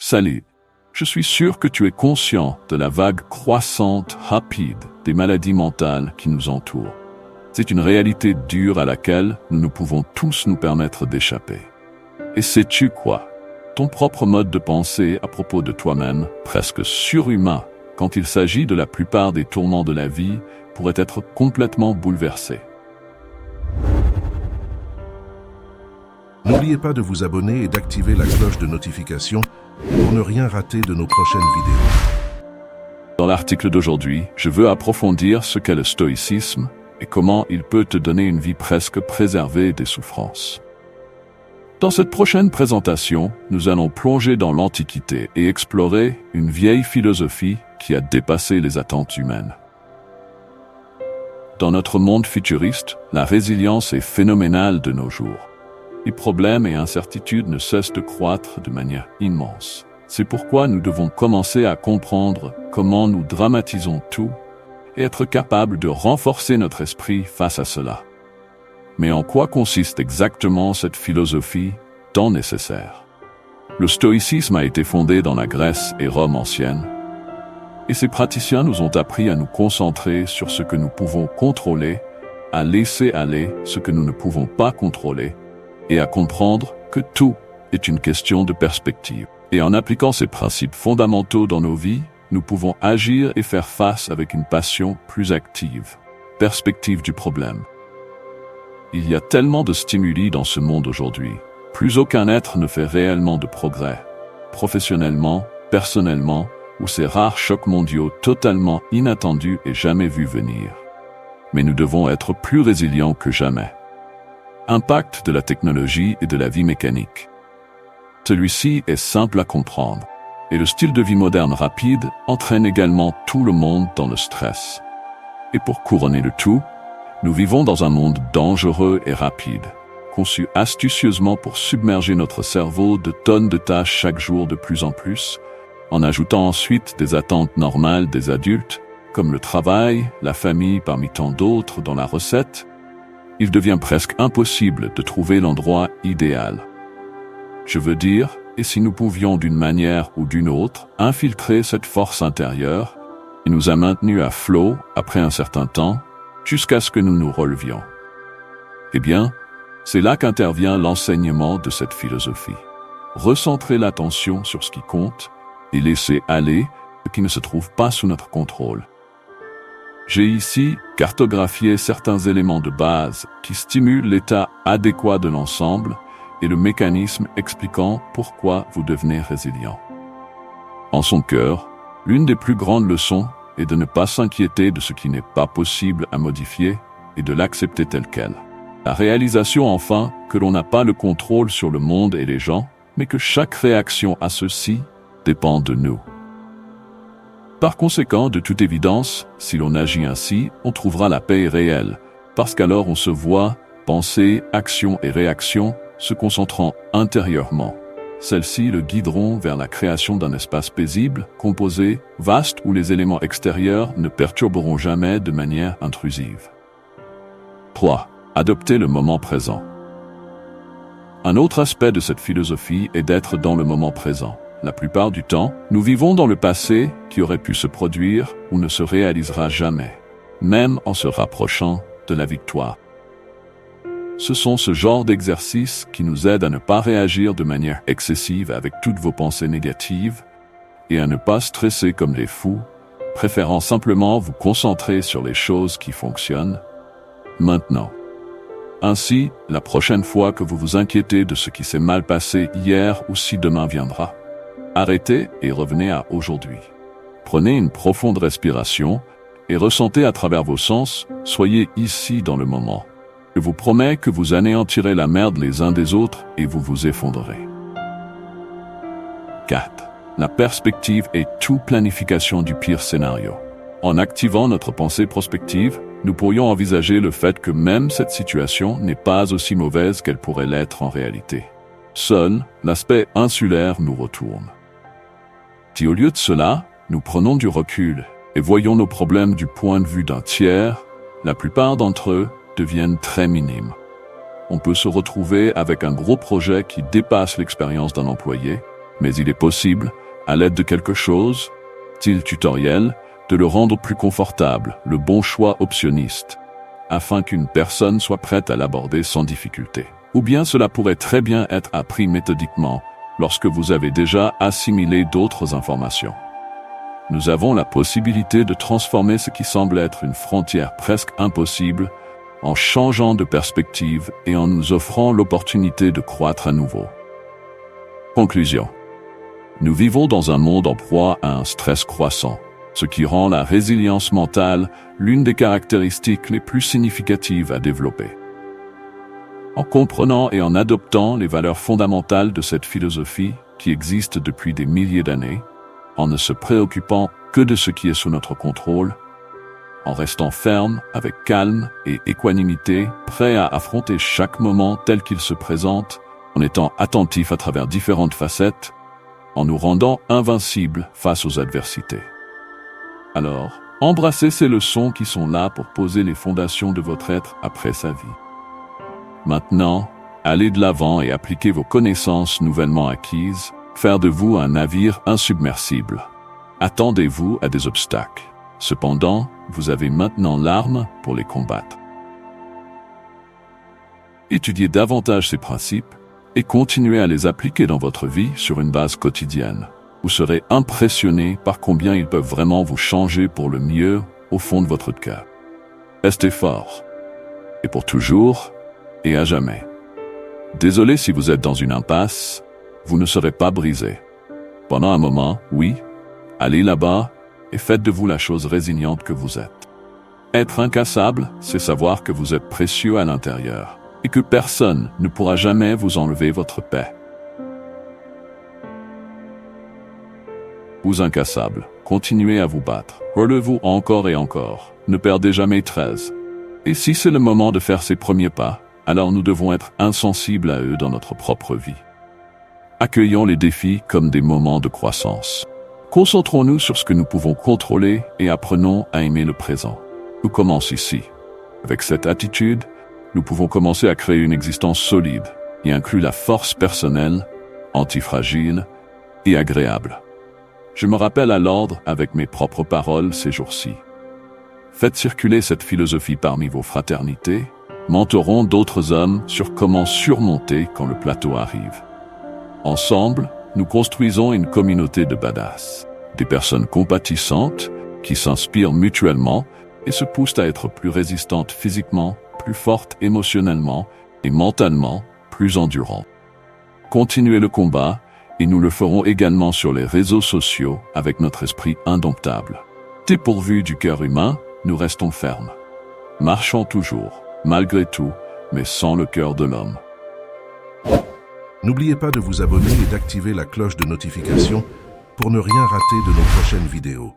Salut. Je suis sûr que tu es conscient de la vague croissante, rapide des maladies mentales qui nous entourent. C'est une réalité dure à laquelle nous ne pouvons tous nous permettre d'échapper. Et sais-tu quoi? Ton propre mode de pensée à propos de toi-même, presque surhumain, quand il s'agit de la plupart des tourments de la vie, pourrait être complètement bouleversé. N'oubliez pas de vous abonner et d'activer la cloche de notification pour ne rien rater de nos prochaines vidéos. Dans l'article d'aujourd'hui, je veux approfondir ce qu'est le stoïcisme et comment il peut te donner une vie presque préservée des souffrances. Dans cette prochaine présentation, nous allons plonger dans l'Antiquité et explorer une vieille philosophie qui a dépassé les attentes humaines. Dans notre monde futuriste, la résilience est phénoménale de nos jours. Les problèmes et incertitudes ne cessent de croître de manière immense. C'est pourquoi nous devons commencer à comprendre comment nous dramatisons tout et être capables de renforcer notre esprit face à cela. Mais en quoi consiste exactement cette philosophie tant nécessaire? Le stoïcisme a été fondé dans la Grèce et Rome anciennes, et ses praticiens nous ont appris à nous concentrer sur ce que nous pouvons contrôler, à laisser aller ce que nous ne pouvons pas contrôler, et à comprendre que tout est une question de perspective. Et en appliquant ces principes fondamentaux dans nos vies, nous pouvons agir et faire face avec une passion plus active. Perspective du problème. Il y a tellement de stimuli dans ce monde aujourd'hui. Plus aucun être ne fait réellement de progrès. Professionnellement, personnellement, ou ces rares chocs mondiaux totalement inattendus et jamais vus venir. Mais nous devons être plus résilients que jamais. Impact de la technologie et de la vie mécanique. Celui-ci est simple à comprendre, et le style de vie moderne rapide entraîne également tout le monde dans le stress. Et pour couronner le tout, nous vivons dans un monde dangereux et rapide, conçu astucieusement pour submerger notre cerveau de tonnes de tâches chaque jour de plus en plus, en ajoutant ensuite des attentes normales des adultes, comme le travail, la famille parmi tant d'autres dans la recette. Il devient presque impossible de trouver l'endroit idéal. Je veux dire, et si nous pouvions d'une manière ou d'une autre infiltrer cette force intérieure, qui nous a maintenus à flot après un certain temps, jusqu'à ce que nous nous relevions. Eh bien, c'est là qu'intervient l'enseignement de cette philosophie. Recentrer l'attention sur ce qui compte et laisser aller ce qui ne se trouve pas sous notre contrôle. J'ai ici cartographié certains éléments de base qui stimulent l'état adéquat de l'ensemble et le mécanisme expliquant pourquoi vous devenez résilient. En son cœur, l'une des plus grandes leçons est de ne pas s'inquiéter de ce qui n'est pas possible à modifier et de l'accepter tel quel. La réalisation enfin que l'on n'a pas le contrôle sur le monde et les gens, mais que chaque réaction à ceux-ci dépend de nous. Par conséquent, de toute évidence, si l'on agit ainsi, on trouvera la paix réelle, parce qu'alors on se voit, pensée, action et réaction, se concentrant intérieurement. Celles-ci le guideront vers la création d'un espace paisible, composé, vaste où les éléments extérieurs ne perturberont jamais de manière intrusive. 3. Adopter le moment présent. Un autre aspect de cette philosophie est d'être dans le moment présent. La plupart du temps, nous vivons dans le passé qui aurait pu se produire ou ne se réalisera jamais, même en se rapprochant de la victoire. Ce sont ce genre d'exercices qui nous aident à ne pas réagir de manière excessive avec toutes vos pensées négatives et à ne pas stresser comme les fous, préférant simplement vous concentrer sur les choses qui fonctionnent maintenant. Ainsi, la prochaine fois que vous vous inquiétez de ce qui s'est mal passé hier ou si demain viendra, arrêtez et revenez à aujourd'hui. Prenez une profonde respiration et ressentez à travers vos sens, soyez ici dans le moment. Je vous promets que vous anéantirez la merde les uns des autres et vous vous effondrerez. 4. La perspective est toute planification du pire scénario. En activant notre pensée prospective, nous pourrions envisager le fait que même cette situation n'est pas aussi mauvaise qu'elle pourrait l'être en réalité. Seul l'aspect insulaire nous retourne. Si au lieu de cela, nous prenons du recul et voyons nos problèmes du point de vue d'un tiers, la plupart d'entre eux deviennent très minimes. On peut se retrouver avec un gros projet qui dépasse l'expérience d'un employé, Mais il est possible, à l'aide de quelque chose, style tutoriel, de le rendre plus confortable, le bon choix optionniste, afin qu'une personne soit prête à l'aborder sans difficulté. Ou bien cela pourrait très bien être appris méthodiquement, lorsque vous avez déjà assimilé d'autres informations. Nous avons la possibilité de transformer ce qui semble être une frontière presque impossible en changeant de perspective et en nous offrant l'opportunité de croître à nouveau. Conclusion. Nous vivons dans un monde en proie à un stress croissant, ce qui rend la résilience mentale l'une des caractéristiques les plus significatives à développer. En comprenant et en adoptant les valeurs fondamentales de cette philosophie qui existe depuis des milliers d'années, en ne se préoccupant que de ce qui est sous notre contrôle, en restant ferme, avec calme et équanimité, prêt à affronter chaque moment tel qu'il se présente, en étant attentif à travers différentes facettes, en nous rendant invincibles face aux adversités. Alors, embrassez ces leçons qui sont là pour poser les fondations de votre être après sa vie. Maintenant, allez de l'avant et appliquez vos connaissances nouvellement acquises, faire de vous un navire insubmersible. Attendez-vous à des obstacles. Cependant, vous avez maintenant l'arme pour les combattre. Étudiez davantage ces principes et continuez à les appliquer dans votre vie sur une base quotidienne. Vous serez impressionné par combien ils peuvent vraiment vous changer pour le mieux au fond de votre cœur. Restez fort. Et pour toujours et à jamais. Désolé si vous êtes dans une impasse, vous ne serez pas brisé. Pendant un moment, oui, allez là-bas et faites de vous la chose résiliente que vous êtes. Être incassable, c'est savoir que vous êtes précieux à l'intérieur et que personne ne pourra jamais vous enlever votre paix. Vous incassable, continuez à vous battre, relevez-vous encore et encore, ne perdez jamais 13. Et si c'est le moment de faire ses premiers pas, alors nous devons être insensibles à eux dans notre propre vie. Accueillons les défis comme des moments de croissance. Concentrons-nous sur ce que nous pouvons contrôler et apprenons à aimer le présent. Nous commençons ici. Avec cette attitude, nous pouvons commencer à créer une existence solide qui inclut la force personnelle, antifragile et agréable. Je me rappelle à l'ordre avec mes propres paroles ces jours-ci. Faites circuler cette philosophie parmi vos fraternités, mentorons d'autres hommes sur comment surmonter quand le plateau arrive. Ensemble, nous construisons une communauté de badass, des personnes compatissantes qui s'inspirent mutuellement et se poussent à être plus résistantes physiquement, plus fortes émotionnellement et mentalement, plus endurantes. Continuez le combat et nous le ferons également sur les réseaux sociaux avec notre esprit indomptable. Dépourvus du cœur humain, nous restons fermes. Marchons toujours, malgré tout, mais sans le cœur de l'homme. N'oubliez pas de vous abonner et d'activer la cloche de notification pour ne rien rater de nos prochaines vidéos.